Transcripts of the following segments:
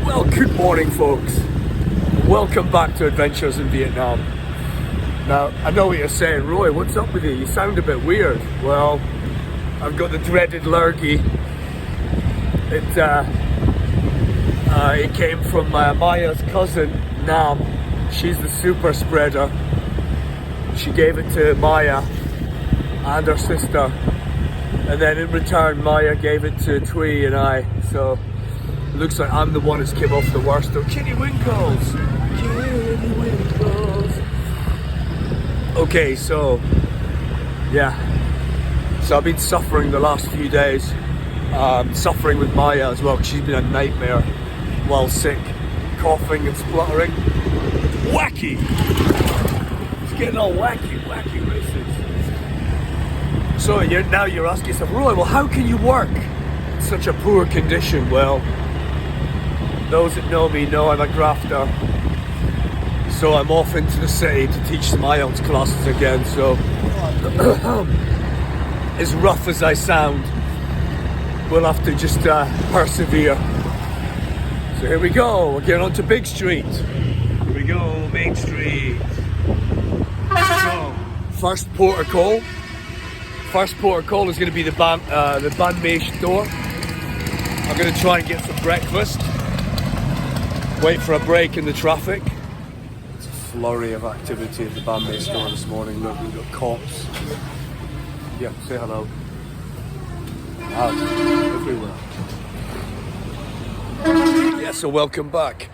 Well, good morning, folks. Welcome back to Adventures in Vietnam. Now, I know what you're saying, Roy, what's up with you? You sound a bit weird. Well, I've got the dreaded lurgy. It came from Maya's cousin, Nam. She's the super spreader. She gave it to Maya and her sister. And then in return, Maya gave it to Twee and I. So it looks like I'm the one that's came off the worst though. Kitty Winkles! Kitty Winkles! Okay, so, yeah. So I've been suffering the last few days. Suffering with Maya as well, because she's been a nightmare while sick. Coughing and spluttering. Wacky! It's getting all wacky races. So now you're asking yourself, Roy, well how can you work in such a poor condition? Well, those that know me know I'm a grafter. So I'm off into the city to teach some IELTS classes again. So as rough as I sound, we'll have to just persevere. So here we go, we're getting onto Big Street. Here we go, Main Street. So, first port of call. First port of call is going to be the Ban Mae store. I'm going to try and get some breakfast. Wait for a break in the traffic. It's a flurry of activity at the Ban Mae store this morning. Look, we've got cops. Yeah, say hello. Everywhere. Yeah, so welcome back.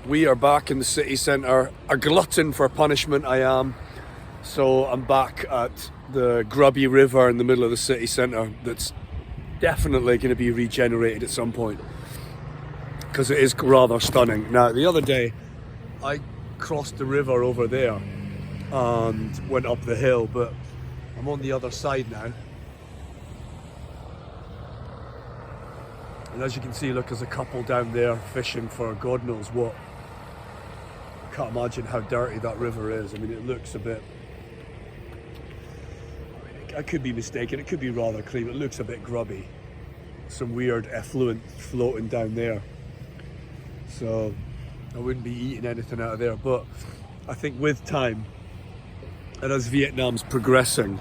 We are back in the city centre. A glutton for punishment I am. So I'm back at the grubby river in the middle of the city centre that's definitely going to be regenerated at some point, because it is rather stunning. Now, the other day I crossed the river over there and went up the hill, but I'm on the other side now. And as you can see, look, there's a couple down there fishing for God knows what. I can't imagine how dirty that river is. I mean, it looks a bit... I could be mistaken, it could be rather clean. It looks a bit grubby. Some weird effluent floating down there. So I wouldn't be eating anything out of there. But I think with time, and as Vietnam's progressing,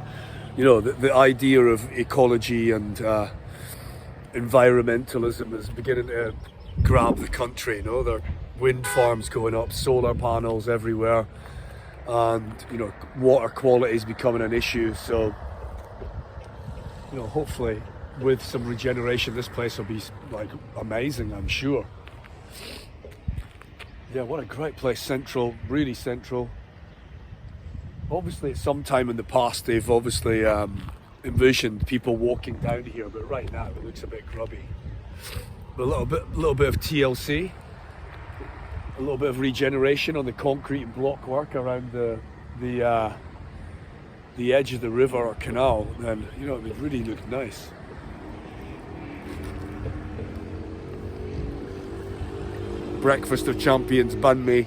you know, the idea of ecology and environmentalism is beginning to grab the country. You know, there are wind farms going up, solar panels everywhere, and you know, water quality is becoming an issue. So, you know, hopefully with some regeneration, this place will be like amazing, I'm sure. Yeah, what a great place. Central, really central. Obviously, at some time in the past, they've obviously envisioned people walking down here, but right now it looks a bit grubby. But a little bit of TLC, a little bit of regeneration on the concrete and block work around the edge of the river or canal, then you know it would really look nice. Breakfast of champions, banh mi,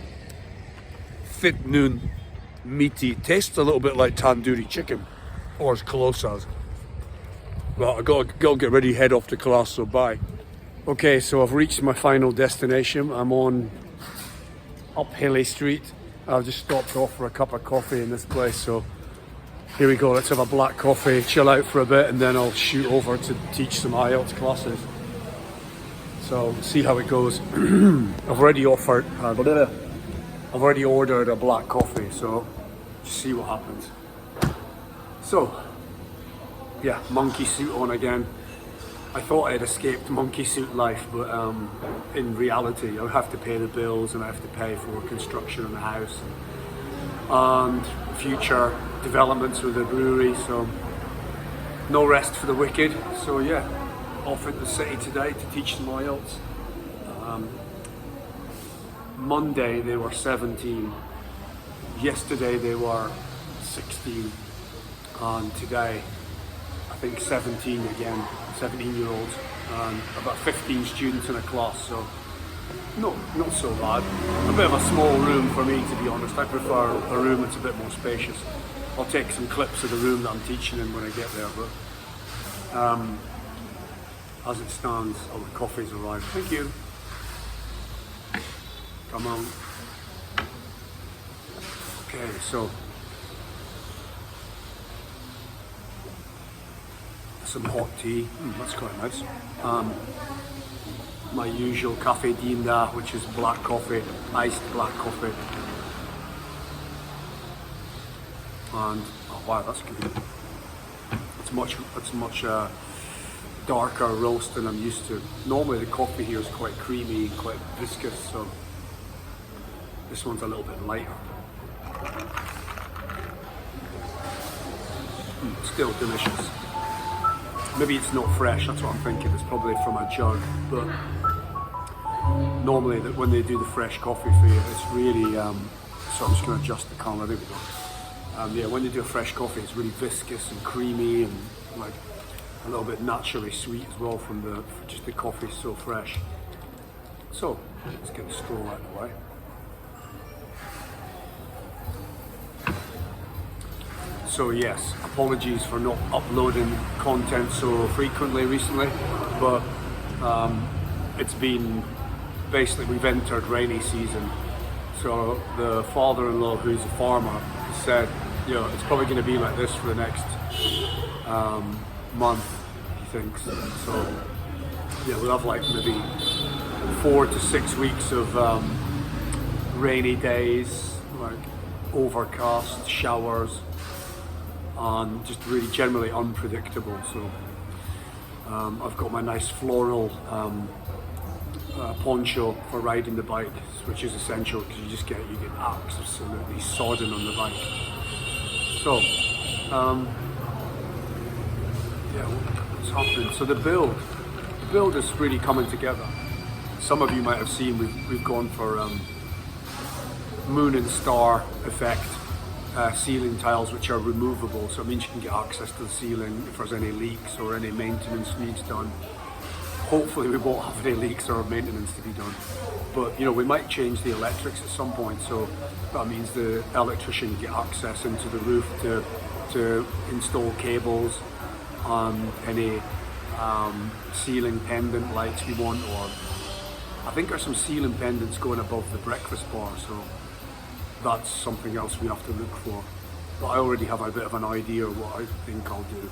fit noon, meaty, tastes a little bit like tandoori chicken, or as close as. Well, I gotta get ready, head off to class, so bye. Okay, so I've reached my final destination. I'm on up Hilly Street. I've just stopped off for a cup of coffee in this place, so here we go. Let's have a black coffee, chill out for a bit, and then I'll shoot over to teach some IELTS classes. So see how it goes. I've already ordered a black coffee, so just see what happens. So yeah, monkey suit on again. I thought I had escaped monkey suit life, but in reality I have to pay the bills and I have to pay for construction in the house and future developments with the brewery, so no rest for the wicked. So yeah, off in the city today to teach some IELTS. Monday they were 17, yesterday they were 16, and today I think 17 again, 17-year-olds, and about 15 students in a class, so not so bad. A bit of a small room for me, to be honest. I prefer a room that's a bit more spacious. I'll take some clips of the room that I'm teaching in when I get there, but as it stands, the coffee's arrived. Thank you. Come on. Okay, so some hot tea. That's quite nice. My usual cafe dinda, which is black coffee, iced black coffee. And oh wow, that's good. It's much darker roast than I'm used to. Normally the coffee here is quite creamy, quite viscous, so this one's a little bit lighter. Still delicious. Maybe it's not fresh, that's what I'm thinking. It's probably from a jug, but normally when they do the fresh coffee for you, it's really, so I'm just going to adjust the camera, there we go. Yeah, when they do a fresh coffee, it's really viscous and creamy and like a little bit naturally sweet as well from just the coffee is so fresh. So, let's get the straw out of the way. So yes, apologies for not uploading content so frequently recently, but it's been, basically we've entered rainy season. So the father-in-law, who's a farmer, said, you know, it's probably going to be like this for the next month, he thinks. So yeah, we'll have like maybe 4 to 6 weeks of rainy days, like overcast, showers, and just really generally unpredictable. So I've got my nice floral poncho for riding the bike, which is essential because you get absolutely sodden on the bike. So yeah, what's happening? So the build is really coming together. Some of you might have seen we've gone for moon and star effect ceiling tiles, which are removable, so it means you can get access to the ceiling if there's any leaks or any maintenance needs done. Hopefully we won't have any leaks or maintenance to be done, but you know, we might change the electrics at some point, so that means the electrician can get access into the roof to install cables on any ceiling pendant lights we want, or I think there's some ceiling pendants going above the breakfast bar, so that's something else we have to look for. But I already have a bit of an idea of what I think I'll do.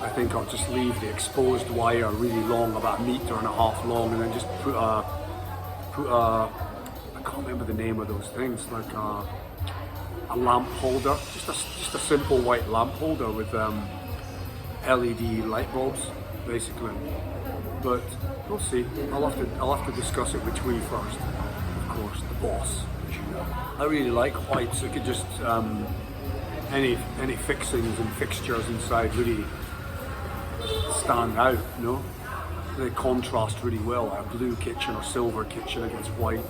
I think I'll just leave the exposed wire really long, about 1.5 meters long, and then just put a I can't remember the name of those things, like a lamp holder, just a simple white lamp holder with LED light bulbs, basically. But we'll see. I'll have to discuss it with Twee first, of course, the boss. I really like white, so it could just any fixings and fixtures inside really stand out, you know. They contrast really well, like a blue kitchen or silver kitchen against white,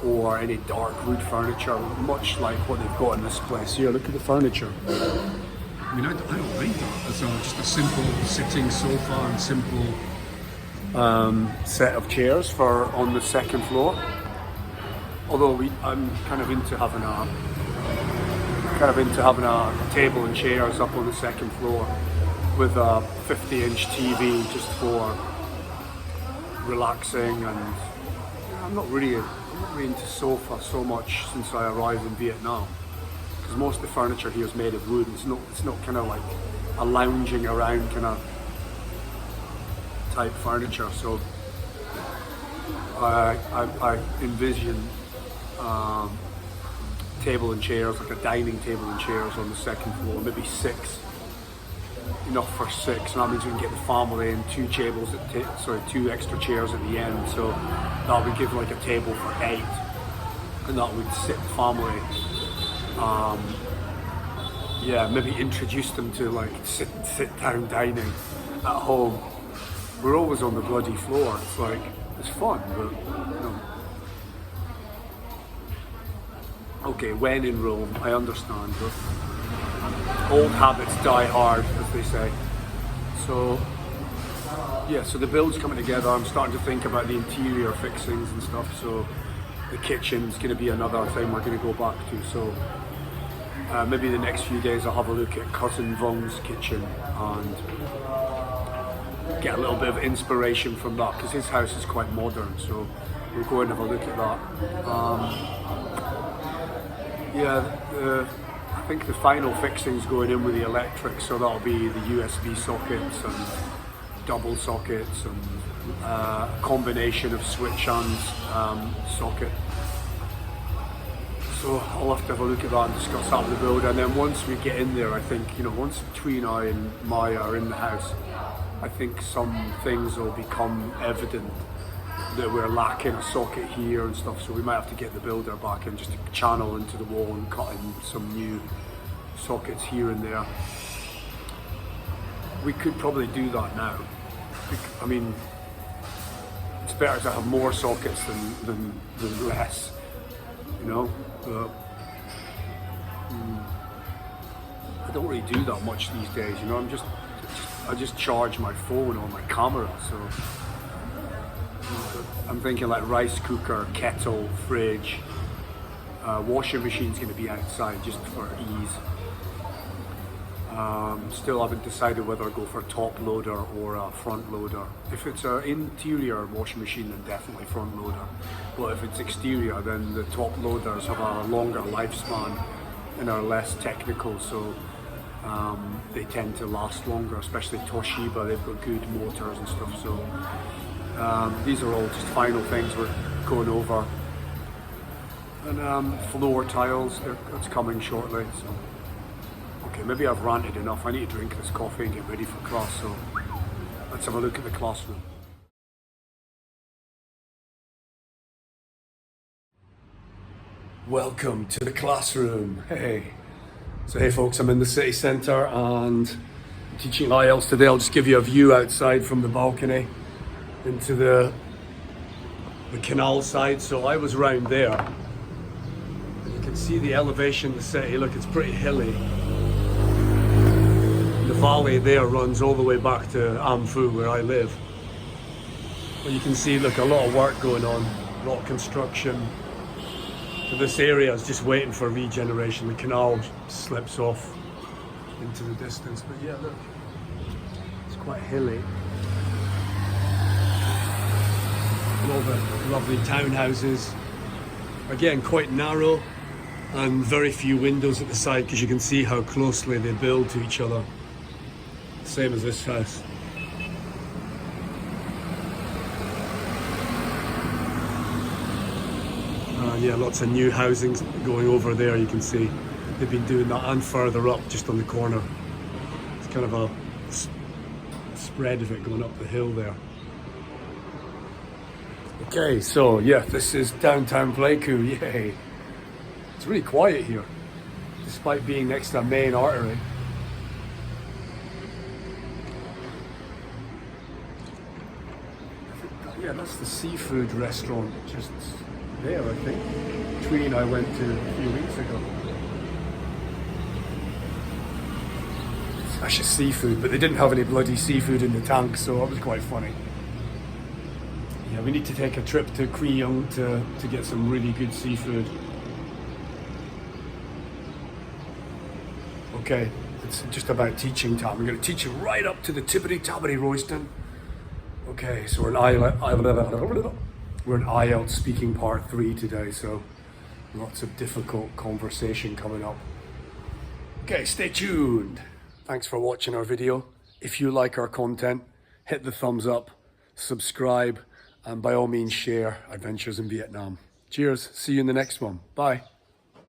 or any dark wood furniture, much like what they've got in this place here. Look at the furniture. I mean, I don't mind that. It's just a simple sitting sofa and simple set of chairs for on the second floor. Although I'm kind of into having a table and chairs up on the second floor with a 50-inch TV just for relaxing. And I'm not really into sofa so much since I arrived in Vietnam, because most of the furniture here is made of wood. It's not kind of like a lounging around kind of type furniture. So I envision table and chairs, like a dining table and chairs on the second floor, maybe 6, enough for 6, and that means we can get the family and 2 tables, 2 extra chairs at the end, so that would give like a table for 8, and that would sit the family. Yeah, maybe introduce them to like sit down dining at home. We're always on the bloody floor. It's like, it's fun, but you know. Okay, when in Rome, I understand, but old habits die hard, as they say. So, yeah, so the build's coming together. I'm starting to think about the interior fixings and stuff, so the kitchen's going to be another thing we're going to go back to. So maybe the next few days I'll have a look at Cousin Vong's kitchen and get a little bit of inspiration from that, because his house is quite modern, so we'll go and have a look at that. I think the final fixing's going in with the electric, so that'll be the USB sockets and double sockets and a combination of switch and socket. So I'll have to have a look at that and discuss that with the builder. And then once we get in there, I think, once between I and Maya are in the house, I think some things will become evident that we're lacking a socket here and stuff. So we might have to get the builder back and just channel into the wall and cut in some new sockets here and there. We could probably do that now. I mean, it's better to have more sockets than less, But I don't really do that much these days, I just charge my phone or my camera, so I'm thinking like rice cooker, kettle, fridge, washing machine's going to be outside just for ease. Still haven't decided whether I go for a top loader or a front loader. If it's an interior washing machine, then definitely front loader. But if it's exterior, then the top loaders have a longer lifespan and are less technical, so they tend to last longer, especially Toshiba. They've got good motors and stuff, so these are all just final things we're going over. And floor tiles, that's coming shortly. So. Okay, maybe I've ranted enough. I need to drink this coffee and get ready for class, so let's have a look at the classroom. Welcome to the classroom. Hey. So hey folks, I'm in the city centre and I'm teaching IELTS today. I'll just give you a view outside from the balcony into the canal side. So I was around there. You can see the elevation of the city. Look, it's pretty hilly. The valley there runs all the way back to Amphu, where I live. But you can see, look, a lot of work going on, a lot of construction. So this area is just waiting for regeneration. The canal slips off into the distance. But yeah, look, it's quite hilly. And all the lovely townhouses. Again, quite narrow and very few windows at the side, because you can see how closely they build to each other. Same as this house. Yeah, lots of new housing going over there, you can see. They've been doing that and further up, just on the corner. It's kind of a spread of it going up the hill there. Okay, so yeah, this is downtown Pleiku, yay. It's really quiet here, despite being next to a main artery. Yeah, that's the seafood restaurant just there, I think. Tween I went to a few weeks ago. It's actually seafood, but they didn't have any bloody seafood in the tank, so that was quite funny. Yeah, we need to take a trip to Kwiyong to get some really good seafood. Okay, it's just about teaching time. I'm going to teach you right up to the tippity-tappity roasting. Okay, so we're in IELTS speaking part 3 today, so lots of difficult conversation coming up. Okay, stay tuned. Thanks for watching our video. If you like our content, hit the thumbs up, subscribe, and by all means share Adventures in Vietnam. Cheers, see you in the next one. Bye.